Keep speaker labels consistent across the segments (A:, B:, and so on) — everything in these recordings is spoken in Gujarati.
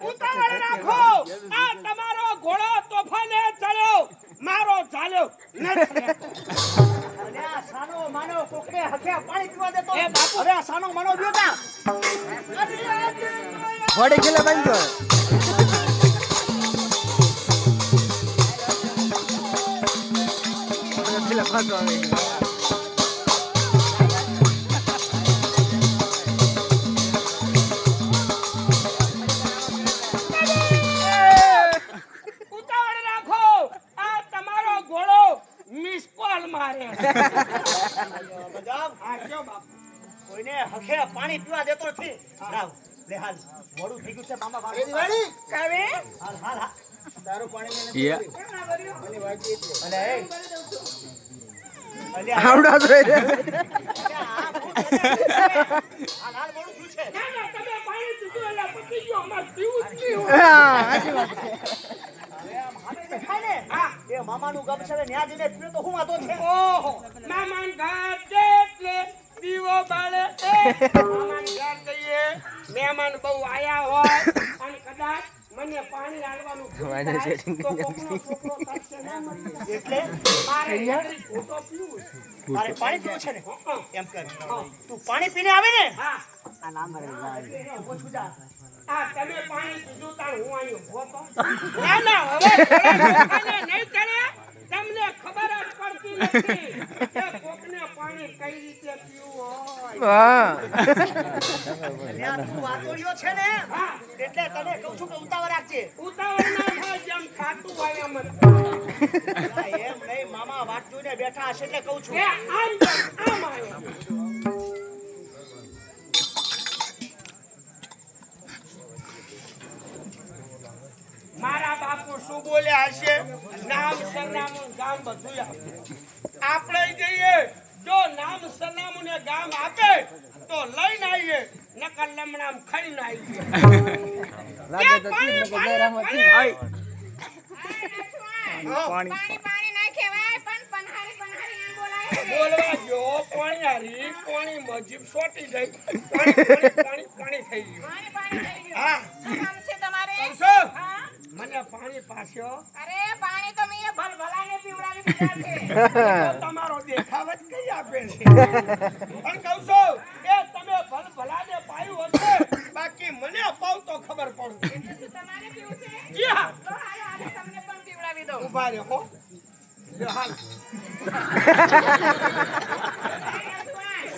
A: ઉતાવળ રાખો. આ તમારો ઘોડો તોફાને ચડ્યો, મારો ચાલ્યો નથી.
B: અરે આ સાનો માનો કોકને હકે પાણી પીવા દેતો. એ બાપુ હવે આ સાનો માનો ગયો તા.
C: ઘોડે ગેલે બાંધ્યો. પેલા ફાટો આવે.
B: કોઈને હકે પાણી પીવા દેતો નથી. લાવ લે હાલ મોડું થઈ ગયું છે મામા બાપ.
A: કાવે
B: હાલ હાલ હાલ તારું પાણી મને
C: યા
B: મને વાગી છે. અલે એ અલે
C: આવડા તો રે.
B: હાલ હાલ મોડું થયું છે.
A: ના ના તમે પાણી પીધું એટલે પતી ગયો. અમાર પીવું જ નહીં.
C: હા સાચી વાત છે.
B: હવે આમ હાલે દેખાય ને. હા એ મામાનું ગમ છે ન્યા જઈને પીવે તો હું વાતો છે.
A: ઓહો મામાન ઘાટ એટલે દીવો બાળે એ મામાન ઘાટ જઈએ. મહેમાન બહુ આયા હોય અને કદાચ મને પાણી આલવાનું ભૂલી જાય તો કોકનો છોકરો તરસે ના મરી જાય.
B: એટલે
A: મારે હેડરી ફોટો પીવું છે.
B: તારે પાણી પીવું છે ને
A: હા.
B: એમ કર તું પાણી પીને આવે ને
A: હા
B: આ નામ રે ઓછું જા.
A: આ તમે પાણી પીધું તાર હું આયો ભોતો. ના ના હવે છોકરાને નહીં ચડે. તમને ખબર જ પડતી નથી કે કોકને પાણી કઈ રીતે પીવું હોય.
C: હા
B: ન્યા તું વાતોડિયો છે ને
A: હા
B: એટલે તને કહું છું કે ઉતાવળ રાખજે.
A: ઉતાવળ ના થાય જેમ ખાતું હોય એમ જ.
B: હા, એમ નહીં મામા વાટ જોઈને બેઠા હશે એટલે કહું છું.
A: એ આમ આવ્યો. મારા બાપુ શું બોલ્યા હશે? નામ સરનામું ગામ બધું આપે. આપણે જઈએ જો નામ સરનામું ને ગામ આપે તો લઈને આવીએ, નકર લમણામ ખાઈને આવીએ.
C: લાગે તો ઠીક ને કે રામતી આઈ
D: પાણી પાણી ના કહેવાય પણ પનહારી પનહારી એમ બોલાય છે.
A: બોલવા જો પાણી હારી પાણી મજીબ સોટી જાય. પાણી પાણી પાણી થઈ ગયું.
D: પાણી પાણી થઈ ગયું.
A: હા
D: શું કામ છે તમારે?
A: શું?
D: હા?
A: મને પાણી પાસ્યો.
D: અરે પાણી તો મેં ભલભલાને પીવડાવી દીધા છે.
A: તમારો દેખાવ જ કઈ આપે છે. પણ કહું છું કે તમે ભલભલાને પાયું હશે, બાકી મને પાવ તો ખબર પડે.
D: એટલે શું તમારે પીવું છે?
A: જી હા.
D: તો હાલો આજે તમને પણ પીવડાવી દઉં.
A: ઉભા રહો હો. લે હાલ.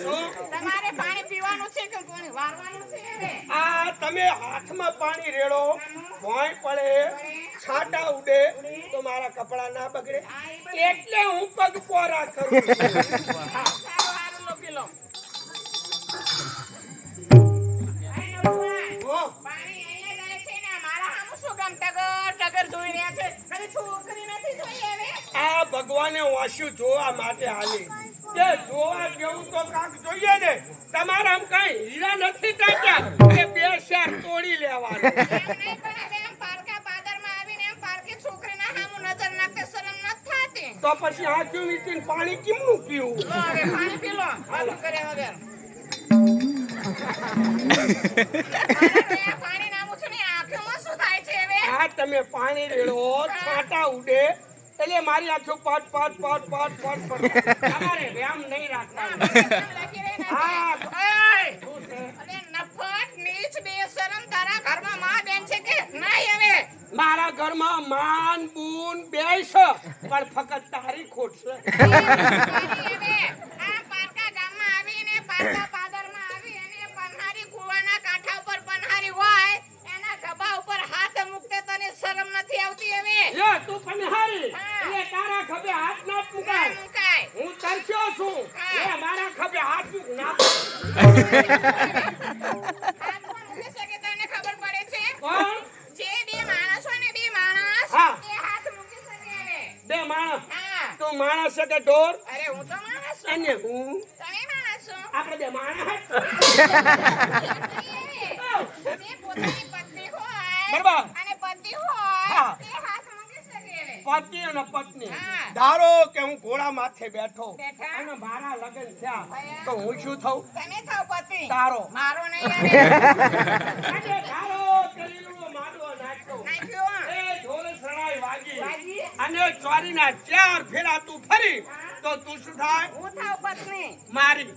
A: શું?
D: તમારે પાણી પીવાનું છે કે પાણી વારવાનું છે હવે?
A: આ તમે હાથમાં પાણી રેડો, ભોંય પડે, છાંટા ઉડે તો મારા કપડા ના બગડે. એટલે હું પગ પોરા કરું છું. હા.
D: સારું હારું લો પી લો.
A: હો.
D: પાણી અહીંયા જાય છે ને મારા હામું શું કામ ટગર ટગર જોઈ રહ્યા છે? કદી છોકરી નથી જોઈ હવે?
A: આ ભગવાને વાસ્યું જોવા માટે હાલી કે જોવા જેવું તો કાંક જોઈએ ને. તમારા આમ કઈ હીરા નથી ટાંક્યા કે બે શેર તોડી લેવાનું.
D: એમ નહીં પણ હવે એમ પારકા પાદરમાં આવીને એમ પારકી છોકરીના હામું નજર નાખતે શરમ નથી થતી.
A: તો પછી હાથું વીસીને પાણી કેમનું પીવું?
D: લો હવે પાણી પી લો હાલું કર્યા વગર. પાણી નામું છું ને આંખોમાં શું થાય છે હવે?
A: આ તમે પાણી રેડો, છાંટા ઉડે એટલે મારી આંખો પટ પટ પટ પટ પટ પટ. તમારે વ્યામ નહીં રાખવાનો.
D: લખી રહી નથી.
A: હા.
D: ઓય!
A: શું છે?
D: અરે નફટ નીચ બેશરમ તારા ઘરમાં માં બેન છે કે નહીં હવે?
A: મારા ઘરમાં માન બૂન બેય છે, પણ ફક્ત તારી ખોટ છે.
D: પાણી હવે આ પારકા ગામમાં આવીને પારકા પાદરમાં આવી અને પનહારી કુવાના કાંઠા ઉપર પનહારી હોય એના ખભા ઉપર હાથ મૂકતે તને શરમ નથી આવતી હવે?
A: લે તું પનહારી
D: હા.
A: એટલે તારા ખભે હાથ ના મુકાય.
D: મુકાય.
A: હું તરસ્યો છું.
D: હા.
A: લે મારા ખભે હાથ મૂક ના.
D: હાથ કોણ મૂકી શકે તને ખબર પડે છે?
A: કોણ?
D: જે બે માણસ હોય ને બે માણસ
A: હા.
D: એ હાથ મૂકી શકે હવે.
A: બે માણસ.
D: હા.
A: તું માણસ છે કે ઢોર?
D: અરે હું તો માણસ છું.
A: અને હું
D: તમે માણસ છો.
A: આપણે બે માણસ.
D: જે પોતાની પત્ની હોય
A: બરાબર.
D: અને પતિ હોય
A: હા.
D: તે હાથ મૂકી શકે હવે.
A: પતિ અને પત્ની.
D: હા.
A: ધારો કે હું ઘોડા માથે બેઠો
D: બેઠા.
A: અને મારા લગ્ન થયા
D: થયા.
A: તો હું શું થઉં?
D: તમે થાવ પતિ.
A: તારો.
D: મારો નહીં હવે.
A: અને ધારો કે લીલું મારું અને ચોરીના 4 ફેરા તું ફરી તો તું શું થાય?
D: હું થાવ પત્ની
A: મારી.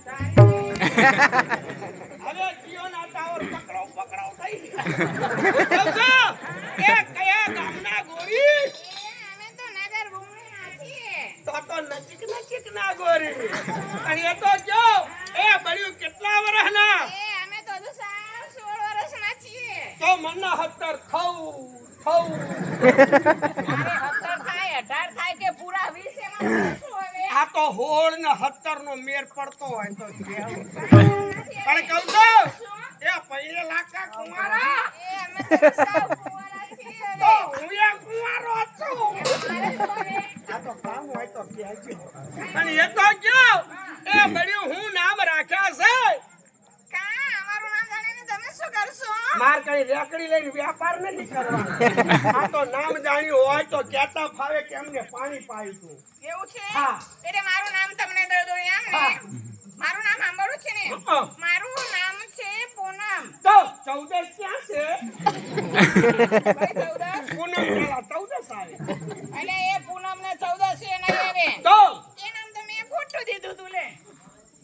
A: હવે જીઓના ટાવર પકડો થઈ ગયા. એ કયા ગામના ગોરી?
D: અમે તો નગર ઘૂમણીના છીએ.
A: તો નજીક ના ગોરી. અને એ તો જો એ બળ્યું કેટલા વર્ષના?
D: અમે તો હજુ 16 વર્ષના છીએ.
A: તો મને 17 થઉ.
D: અરે 17 થાય 18 થાય કે પૂરા 20 એમાં શું હવે?
A: આ તો 16 ને 17 નો મેર પડતો હોય તો કેવું. પણ કહું તો એ પૈણે લાકા કુંવારા.
D: અમે તો સાવ કુંવારા છીએ
A: તો
D: હવે.
A: હું એ કુંવારો છું.
D: મારે શું હવે?
A: આ તો કામ હોય તો કહેજો. અને એ તો કયો એ બળ્યું હું નામ રાખ્યા છે.
D: કા અમારું નામ જાણીને તમે શું કરશો?
A: માર કઈ રેકડી લઈને વ્યાપાર નથી કરવાનો. આ તો નામ જાણ્યું હોય તો કેતા ફાવે કે એમને પાણી પાયું તું.
D: એવું છે?
A: હા.
D: એટલે મારું નામ તમને દઈ દઉં એમ ને?
A: હા.
D: મારું નામ સાંભળ્યું છે ને?
A: હા.
D: મારું નામ છે પૂનમ.
A: તો 14 ક્યાં છે?
D: ભાઈ 14?
A: પૂનમ પેલા 14 આવે.
D: એટલે એ પૂનમ ને 14 છે નહીં હવે.
A: તો
D: એ નામ તો મેં ખોટું દીધું તું લે.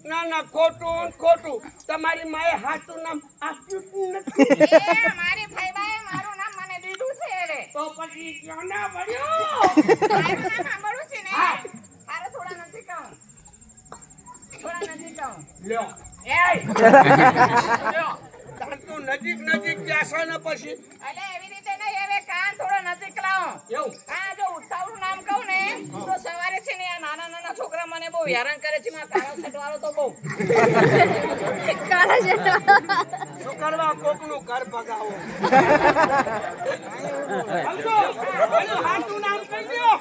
A: ના ખોટું તમારી માએ હાચું નામ આપ્યું જ નથી.
D: એ મારી ભાઈબાએ મારું નામ મને દીધું છે રે.
A: તો પછી ક્યાં ના મળ્યો?
D: મારું નામ સાંભળ્યું છે ને?
A: હા.
D: હારે થોડા નજીક આવો. થોડા નજીક આવો.
A: લ્યો
D: એય! લ્યો.
A: તાર તું નજીક જાશો ને પછી
D: અલે એવી રીતે નહીં હવે કાન થોડો નજીક લાવો.
A: એવું.
D: હા જો ઉતાવળું નામ કહું ને તો સવારે છે ને આ નાના છોકરા મને બહુ હેરાન કરે છે માં કાળો છટવાળો તો બહુ
A: શું કરવા કોકનું ઘર ભગાવો? સમજો પેલું હાચું નામ કહી દ્યો.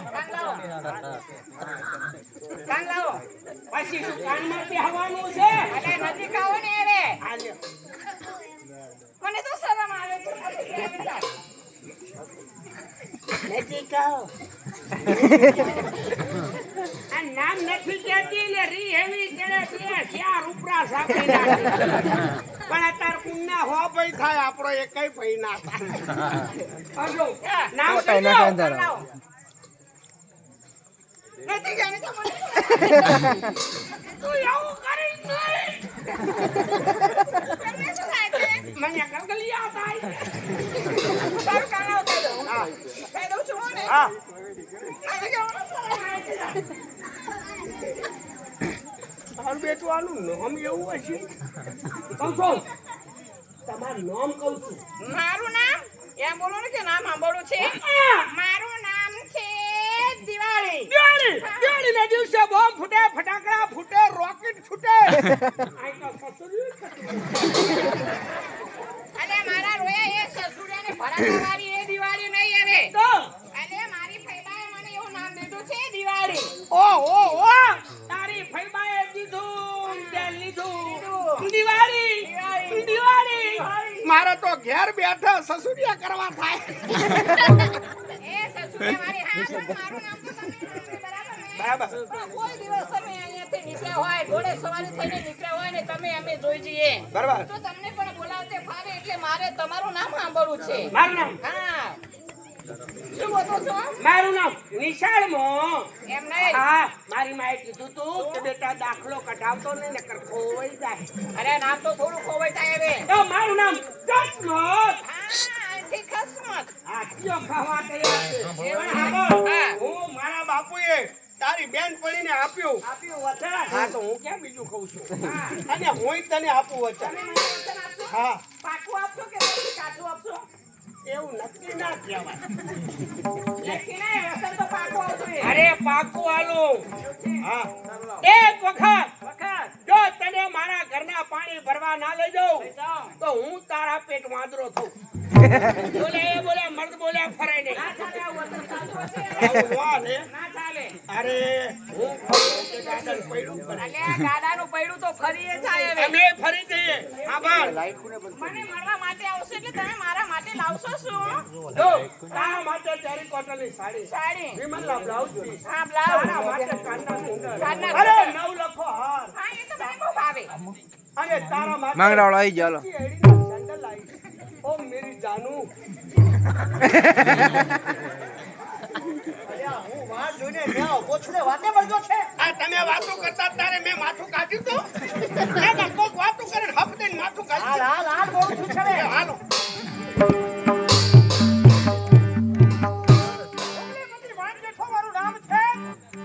D: કાન લાવો
A: પછી શું કાનમાં બેહવાનું છે?
D: અલે નજીક આવો ને હવે
A: આ લ્યો.
D: મને તો શરમ આવે છે
A: નજીક આવો. આ નામ નથી કહેતી એટલે રી એવી કરે છે 4 ઉપરા સાપી નાખી. પણ અત્યારે કુંના હો ભાઈ થાય આપણો એકય ભાઈ ના થાય. હજો નામ
C: કઈ
A: કહી
C: ના
A: દો.
C: કઈ તારો.
D: નથી જાણી તો મને
A: તું એવું કરી નહીં.
D: તમને શું થાય છે?
A: મને ગગલિયા થાય.
D: તારું કાન લાવો કહી દઉં.
A: હા.
D: કહી દઉં છું હો ને?
A: હા.
D: આને કેવું શરમ આવે છે?
A: તારું બેટું આનું નામ એવું હશે. કહું છું તમારું નામ કહું છું.
D: મારું નામ એમ બોલો ને કે નામ સાંભળ્યું છે? મારું નામ છે દિવાળી.
A: દિવાળીના દિવસે બોમ્બ ફૂટે, ફટાકડા ફૂટે, રોકેટ ફૂટે. આ તો સસુર્યું થતું.
D: અલે મારા રોયા એ સસુરાને ભડાકાવાળી એ દિવાળી નહીં હવે.
A: તો
D: અલે મારી ફઈબાએ મને એવું નામ દીધું છે દિવાળી.
A: ઓ તારી ફઈબાએ દીધું તે લીધું. દિવાળી. મારે તો ઘેર બેઠા સસુરિયા કરવા થાય.
D: એ સસુરે મારી હા પણ મારું નામ તો તમે બરાબર ને?
A: બરાબર.
D: પણ કોઈ દિવસ તમે અહીંયાથી નીકળ્યા હોય ઘોડે સવારી થઈને નીકળ્યા હોય ને તમે અમે જોઈ જઈએ
A: બરાબર.
D: તો તમને પણ બોલાવતે ફાવે એટલે મારે તમારું નામ સાંભળવું છે.
A: મારું નામ
D: હા શું બોલો છો?
A: મારું નામ નિશાળમાં.
D: એમ નહીં.
A: હા મારી માએ કીધું તું કે બેટા દાખલો કઢાવતો ને નકર ખોવાઈ જાય.
D: અરે નામ તો થોડું ખોવાઈ જાય હવે.
A: તો મારું નામ જસમત.
D: હા અહીંથી ખસમત.
A: આ કયો ખાવા તૈયાર છે.
D: એવું
A: પણ
D: છે?
A: હાલો,
D: હા.
A: હું મારા બાપુએ તારી બેન પડીને આપ્યું.
D: વચન.
A: હા તો હું ક્યાં બીજું કહું છું. અને હું તને આપું વચન.
D: તમે મને વચન આપશો?
A: હા
D: પાકું આપશો કે પછી કાચું આપશો?
A: એવું નક્કી ના કહેવાય.
D: નક્કી નહીં, વચન તો પાકું આવશે.
A: અરે પાકું આલો. હા
D: ચાલો.
A: એક વખત
D: વખત.
A: જો તને મારા ઘરના પાણી ભરવા ના લઈ જાઉં
D: જાઓ.
A: તો હું તારા પેટ વાંદરો થઉં. બોલે મર્દ બોલે ફરાય નહીં.
D: ના ચાલે આ વચન સાચું હશે?
A: આવું વા ને.
D: ના ચાલે.
A: અરે હું ખરું કે ગાર્ડન પડ્યું કરે.
D: અલે આ ગાડાનું પૈડું તો ફરીએ જાય હવે.
A: અમે ફરી જઈએ. હા ભાઈ
D: મને મળવા માટે આવશે એટલે તમે મારા માટે લાવશો શું?
A: જો તારા માટે ટેરી કોટનની સાડી,
D: સાડી.
A: વિમલના બ્લાઉઝ પીસ,
D: હા બ્લાઉઝ.
A: તારા માટે કાંડા મુંદર.
D: કાંડા
A: અરે
D: મુંદર.
A: 9 લખો હાર
D: હા એ તો મને બહુ ભાવે.
A: અને તારા માટે
C: માંગરાવાળો આવી ગયો, હાલો.
A: એડીના સેન્ડલ લાવી. ઓ મેરી જાનુ
B: અલ્યા હું વાત જોઈને ત્યાં ઉભો છું ને વાતે પડ્યો છે.
A: આ તમે વાતો કરતા તારે મેં માથું કાઢ્યું તું? કોક વાતો કરે ને હપ દઈને માથું
B: હાલ
A: કાઢ્યું.
B: હાલ